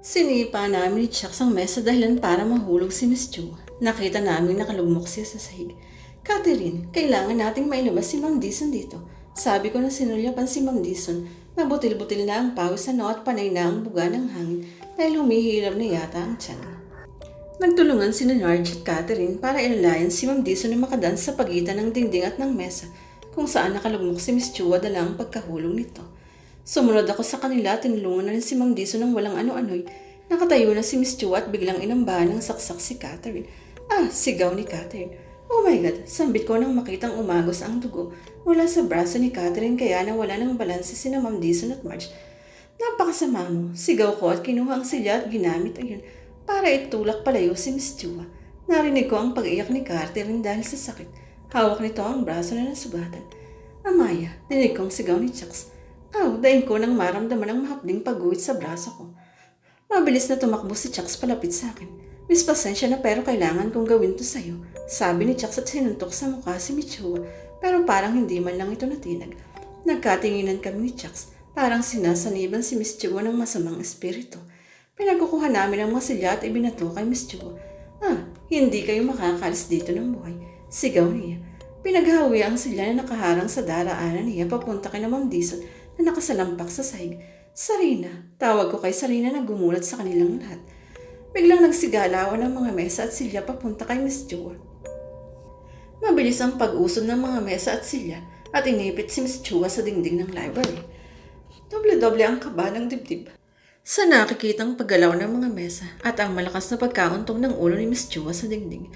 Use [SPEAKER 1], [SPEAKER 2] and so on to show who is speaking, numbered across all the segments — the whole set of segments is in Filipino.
[SPEAKER 1] Sinipa namin ni Chuck ang mesa dahilan para mahulog si Miss Chu. Nakita namin nakalugmok siya sa sahig. Catherine, kailangan nating mailabas si Ma'am Dison dito. Sabi ko na sinulyapan si Ma'am Dison. Nabutil-butil na ang pawis sa noo at panay na ang buga ng hangin dahil humihirap na yata ang tiyan. Nagtulungan si Marge at Catherine para ilalayan si Ma'am Dison na makadaan sa pagitan ng dingding at ng mesa kung saan nakalugmok si Miss Chu dala ang pagkahulog nito. Sumunod ako sa kanila at tinulungan na rin si Ma'am Dison ng walang ano-ano'y. Nakatayo na si Miss Chu at biglang inambahan ng saksak si Catherine. Sigaw ni Catherine. Oh my God, sambit ko nang makitang umagos ang dugo mula sa braso ni Catherine kaya nawala ng balanse sina Ma'am Dison at Marge. Napakasama mo, sigaw ko at kinuha ang silya at ginamit ayun para itulak palayo si Miss Chu. Narinig ko ang pag-iyak ni Catherine dahil sa sakit. Hawak nito ang braso na nasugatan. Amaya, dinig kong sigaw ni Chucks. Daing ko nang maramdaman ang mahapding pag-uwit sa braso ko. Mabilis na tumakbo si Chucks palapit sa akin. Miss, pasensya na pero kailangan kong gawin to sa'yo. Sabi ni Chucks at sinuntok sa mukha si Michua pero parang hindi man lang ito natinag. Nagkatinginan kami ni Chucks. Parang sinasaniban si Miss Chua ng masamang espiritu. Pinagkukuha namin ang masilya at ibinato kay Miss Chua. Hindi kayo makakalis dito ng buhay. Sigaw niya. Pinaghawi ang silya na nakaharang sa daraanan niya papunta kay na Ma'am Dison na nakasalampak sa sahig. Sarina. Tawag ko kay Sarina na gumulat sa kanilang lahat. Biglang nagsigalawan ang mga mesa at silya papunta kay Miss Chua. Mabilis ang pag-usod ng mga mesa at silya at inipit si Miss Chua sa dingding ng library. Doble-doble ang kaba ng dibdib sa nakikitang paggalaw ng mga mesa at ang malakas na pagkauntog ng ulo ni Miss Chua sa dingding.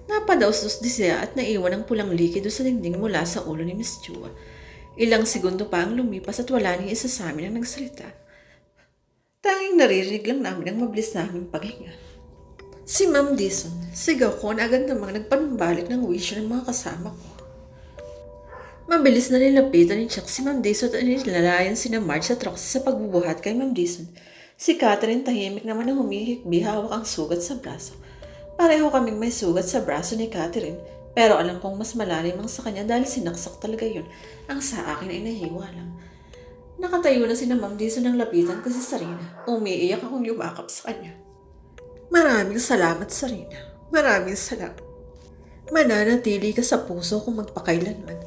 [SPEAKER 1] Napadaustos di siya at naiwan ang pulang likido sa dingding mula sa ulo ni Miss Chua. Ilang segundo pa ang lumipas at wala ni isa sa amin ang nagsalita. Tanging naririnig lang namin ang mabilis naming paghinga. Si Ma'am Dison, sigaw ko na agad namang nagpanumbalik ng wisyo ng mga kasama ko. Mabilis na nilapitan ni Chuck si Ma'am Dison at nilalayan si Marge at Roxy sa pagbubuhat kay Ma'am Dison. Si Catherine tahimik naman ang humihikbi hawak ang sugat sa braso. Pareho kaming may sugat sa braso ni Catherine. Pero alam kong mas malalim ang sa kanya dahil sinaksak talaga yun. Ang sa akin ay nahiwa lang. Nakatayo na si Ma'am Dison ng lapitan ko si Sarina. Umiiyak akong yumakap sa kanya. Maraming salamat, Sarina. Maraming salamat. Mananatili ka sa puso kung magpakailanman.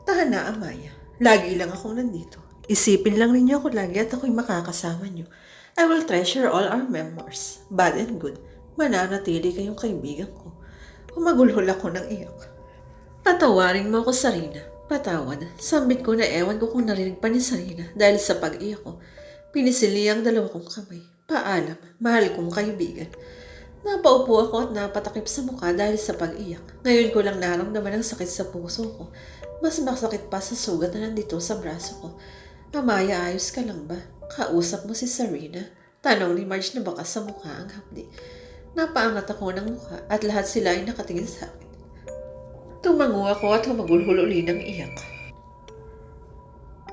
[SPEAKER 1] Tahan na, Amaya. Lagi lang akong nandito. Isipin lang ninyo ako lagi at ako'y makakasama niyo. I will treasure all our memories, bad and good. Mananatili kayong kaibigan ko. Humagulhol ako ng iyak. Patawarin mo ako, Sarina. Patawad. Sambit ko na ewan ko kung narinig pa ni Sarina dahil sa pag-iyak ko. Pinisili ang dalawa kong kamay. Paalam, mahal kong kaibigan. Napaupo ako at napatakip sa mukha dahil sa pag-iyak. Ngayon ko lang naramdaman ang sakit sa puso ko. Mas masakit pa sa sugat na nandito sa braso ko. Amaya, ayos ka lang ba? Kausap mo si Sarina? Tanong ni Marge na baka sa mukha ang hapdi. Napaangat ako ng mukha at lahat sila ay nakatingin sa akin. Tumango ako at humagulhol uli ng iyak.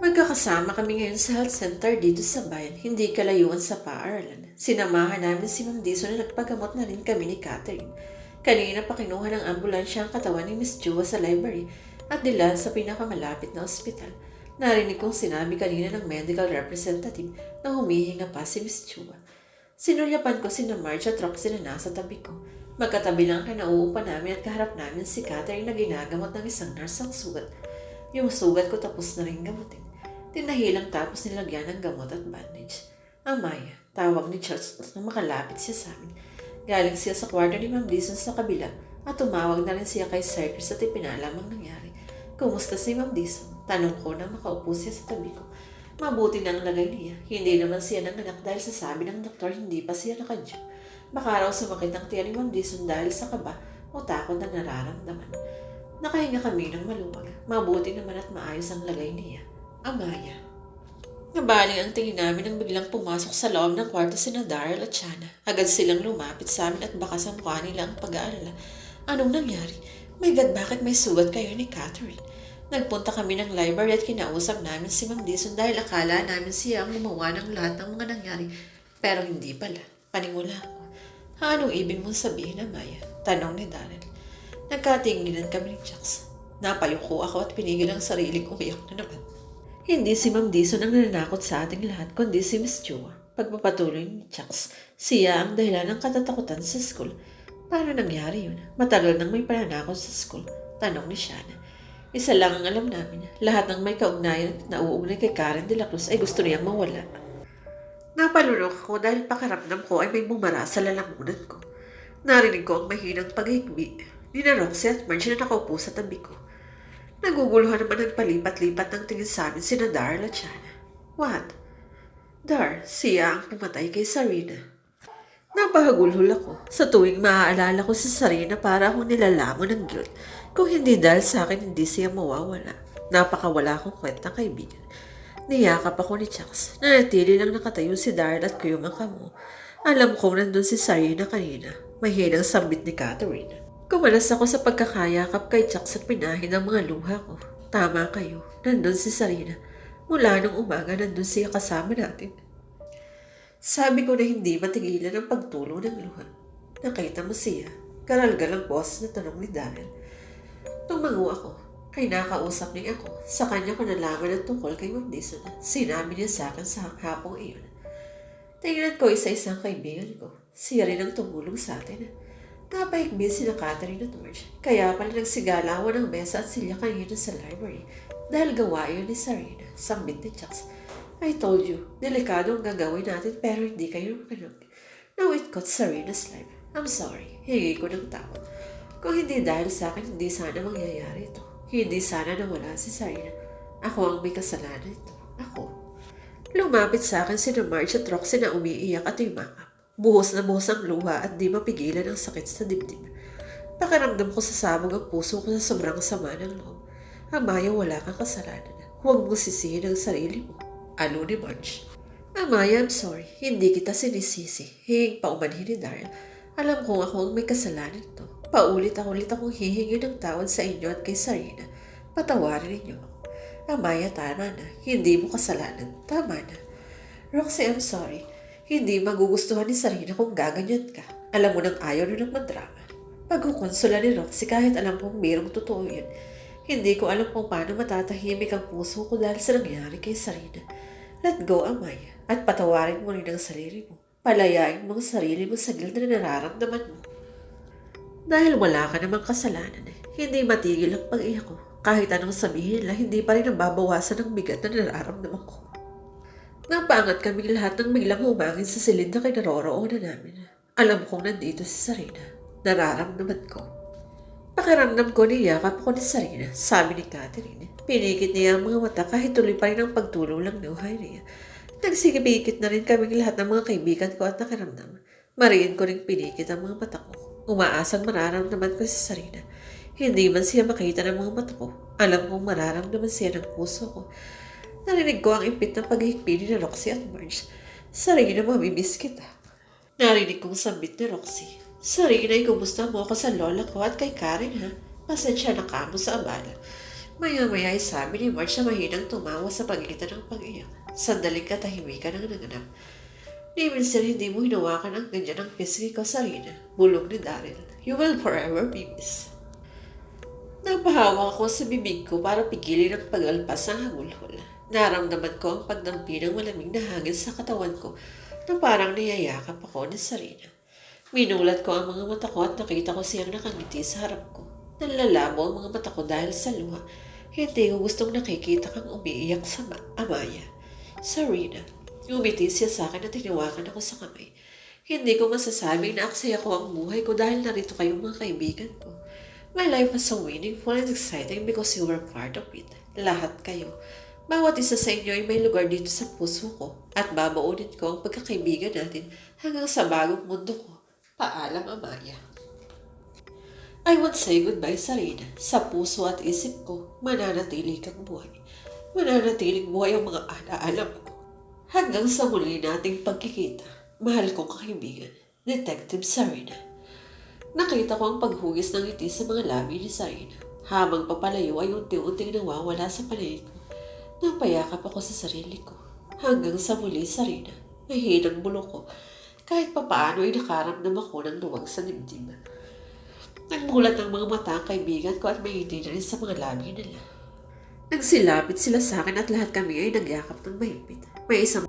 [SPEAKER 1] Magkakasama kami ngayon sa health center dito sa bayan, hindi kalayuan sa paaralan. Sinamahan namin si Ma'am Dison na nagpagamot na rin kami ni Catherine. Kanina pa kinuha ng ambulansya ang katawan ni Miss Chua sa library at dila sa pinakamalapit na ospital. Narinig kong sinabi kanina ng medical representative na humihinga pa si Miss Chua. Sinulyapan ko si Marge at Roxy na nasa tabi ko. Magkatabi lang kinauupa namin at kaharap namin si Catherine na ginagamot ng isang nurse ang sugat. Yung sugat ko tapos na rin gamutin. Tinahilang tapos nilagyan ng gamot at bandage. Amaya, tawag ni Charles nang makalapit siya sa amin. Galing siya sa kwarto ni Ma'am Dison sa kabila at tumawag na rin siya kay Sir Chris at ipinalam ang nangyari. Kumusta si Ma'am Dison? Tanong ko na makaupo siya sa tabi ko. Mabuti na ang lagay niya. Hindi naman siya nanganak dahil sa sabi ng doktor hindi pa siya nakadyo. Baka raw sumakit ang tiyan ni Ma'am Dison dahil sa kaba o takot na nararamdaman. Nakahinga kami ng maluwag. Mabuti naman at maayos ang lagay niya. Amaya. Nabaling ang tingin namin nang biglang pumasok sa loob ng kwarto sina Daryl at Chana. Agad silang lumapit sa amin at baka sa mukha nila ang pag-aalala. Anong nangyari? My God, bakit may sugat kayo ni Catherine? Nagpunta kami ng library at kinausap namin si Ma'am Dison dahil akala namin siya ang gumawa ng lahat ng mga nangyari. Pero hindi pala. Panimula ko. Anong ibig mong sabihin, Amaya? Tanong ni Daryl. Nagkatinginan kami ni Jax. Napayuko ako at pinigil ang sariling umiyak na naman. Hindi si Ma'am Dison ang nananakot sa ating lahat, kundi si Miss Chua. Pagpapatuloy ni Chucks, siya ang dahilan ng katatakutan sa school. Paano nangyari yun? Matagal nang may pananakot sa school. Tanong ni Shanna. Isa lang ang alam namin. Lahat ng may kaugnayan at nauugnay kay Karen de la Cruz ay gusto niyang mawala. Napalunok ako dahil pakiramdam ko ay may bumara sa lalamunan ko. Narinig ko ang mahinang paghikbi ni na Roxy at Marge na nakaupo sa tabi ko. Naguguluhan naman ang palipat-lipat ng tingin sa amin sina Darl at Shanna. What? Dar, siya ang pumatay kay Sarina. Napahagulhol ako sa tuwing maaalala ko si Sarina para akong nilalamon ng guilt. Kung hindi dahil sa akin, hindi siya mawawala. Napakawala akong kwentang kaibigan. Niyakap ako ni Chucks. Nanatili lang nakatayo si Darl at kuyumang kamo. Alam kong nandun si Sarina kanina. Mahinang sambit ni Catherine. Kumalas ako sa pagkakayakap kay Chucks at pinahin ang mga luha ko. Tama kayo. Nandun si Sarina. Mula nung umaga, nandun siya kasama natin. Sabi ko na hindi matigilan ang pagtulo ng luha. Nakita mo siya. Garalgal ang boss na tanong ni Darrell. Tumango ako. Kay nakausap niya ako. Sa kanya ko nalaman ang tungkol kay Ma'am Dison. Sinabi niya sa akin sa hapong iyon. Tingnan ko isa-isang kaibigan ko. Siya rin ang tumulong sa atin. Napaikbin sina Catherine at Marge. Kaya pala nagsigalawan ng mesa at silya kanina sa library. Dahil gawain ni Sarina, sambit ni Chucks. I told you, delikado ang gagawin natin pero hindi kayo makinig. Now it cost Sarina's life. I'm sorry, hingi ko ng tawad. Kung hindi dahil sa akin, hindi sana mangyayari ito. Hindi sana nawala si Sarina. Ako ang may kasalanan ito. Ako. Lumapit sa akin si Marge at Roxy na umiiyak at yumakap. Buhos na buhos ang luha at di mapigilan ang sakit sa dibdib. Pakiramdam ko sa sabog ang puso ko sa sobrang sama ng loob. Amaya, wala kang kasalanan. Huwag mong sisihin ang sarili mo. Alo ni Marge. Amaya, I'm sorry. Hindi kita sinisisi. Hinging paumanhin ni Darrell. Alam kong ako ang may kasalanan ito. Paulit-ulit akong hihingi ng tawad sa inyo at kay Sarina. Patawarin ninyo ako. Amaya, tama na. Hindi mo kasalanan. Tama na. Roxy, I'm sorry. Hindi magugustuhan ni Sarina kung gaganyan ka. Alam mo nang ayaw na ng madrama. Pagkukonsola ni Roxy kahit alam kong mayroong totoo yun. Hindi ko alam kung paano matatahimik ang puso ko dahil sa nangyari kay Sarina. Let go, Amaya, at patawarin mo rin ang sarili mo. Palayain mo ang sarili mo sa guilt na nararamdaman mo. Dahil wala ka namang kasalanan, hindi matigil ang pag-iyak ko. Kahit anong sabihin nila, hindi pa rin nababawasan ang bigat na nararamdaman ko. Napaangat kami lahat ng biglang humangin sa silid na kinaroroonan namin. Alam kong nandito si Sarina. Nararamdaman ko. Pakiramdam ko niyakap ko ni Sarina, sabi ni Catherine. Pinikit niya ang mga mata kahit tuloy pa rin ang pagtulong lang ng uhay niya. Nagsigibikit na rin kaming lahat ng mga kaibigan ko at nakiramdam. Mariin ko rin pinikit ang mga mata ko. Umaasang mararamdaman ko si Sarina. Hindi man siya makita ng mga mata ko. Alam kong mararamdaman siya ng puso ko. Narinig ko ang impit ng paghihikbi ni Roxy at Marge. Sarina, mamimiss kita. Narinig kong sambit ni Roxy. Sarina, kumusta mo ako sa lola ko at kay Karen, ha? Pasensya na ka mo sa abala. Maya-maya ay sabi ni Marge na mahinang tumawa sa pagitan ng pag-iyak. Sandaling katahimikan ang nanganap. Ni minsan hindi mo hinawakan ang ganyan ng pisngi ko, Sarina. Bulong ni Darrell. You will forever be missed. Napahawak ako sa bibig ko para pigilin ang pag-alpas ng hagulhol. Naramdaman ko ang pagdampi ng malamig na hangin sa katawan ko na parang niyayakap ako ni Sarina. Minulat ko ang mga mata ko at nakita ko siyang nakangiti sa harap ko. Nanlalabo ang mga mata ko dahil sa luha. Hindi ko gustong nakikita kang umiiyak sa Amaya. Sarina, umiti siya sa akin at tinawakan ako sa kamay. Hindi ko masasabing na aksaya ko ang buhay ko dahil narito kayong mga kaibigan ko. My life was so meaningful and exciting because you were part of it. Lahat kayo. Bawat isa sa inyo ay may lugar dito sa puso ko at babaunin ko ang pagkakaibigan natin hanggang sa bagong mundo ko. Paalam, Amaya. I won't say goodbye, Sarina. Sa puso at isip ko, mananatili kang buhay. Mananatiling buhay ang mga alaala mo. Hanggang sa muli nating pagkikita, mahal kong kaibigan, Detective Sarina. Nakita ko ang paghugis ng ngiti sa mga labi ni Sarina. Habang papalayo ay unti-unting nawawala sa paningin ko. Napayakap ako sa sarili ko. Hanggang sa muli, Sarina, mahinang bulong ko. Kahit papaano ay nakaramdam ako ng luwag sa dibdib. Nagmulat ng mga mata ang kaibigan ko at may ngiti na rin sa mga labi nila. Nagsilapit sila sa akin at lahat kami ay nagyakap ng mahigpit. May isang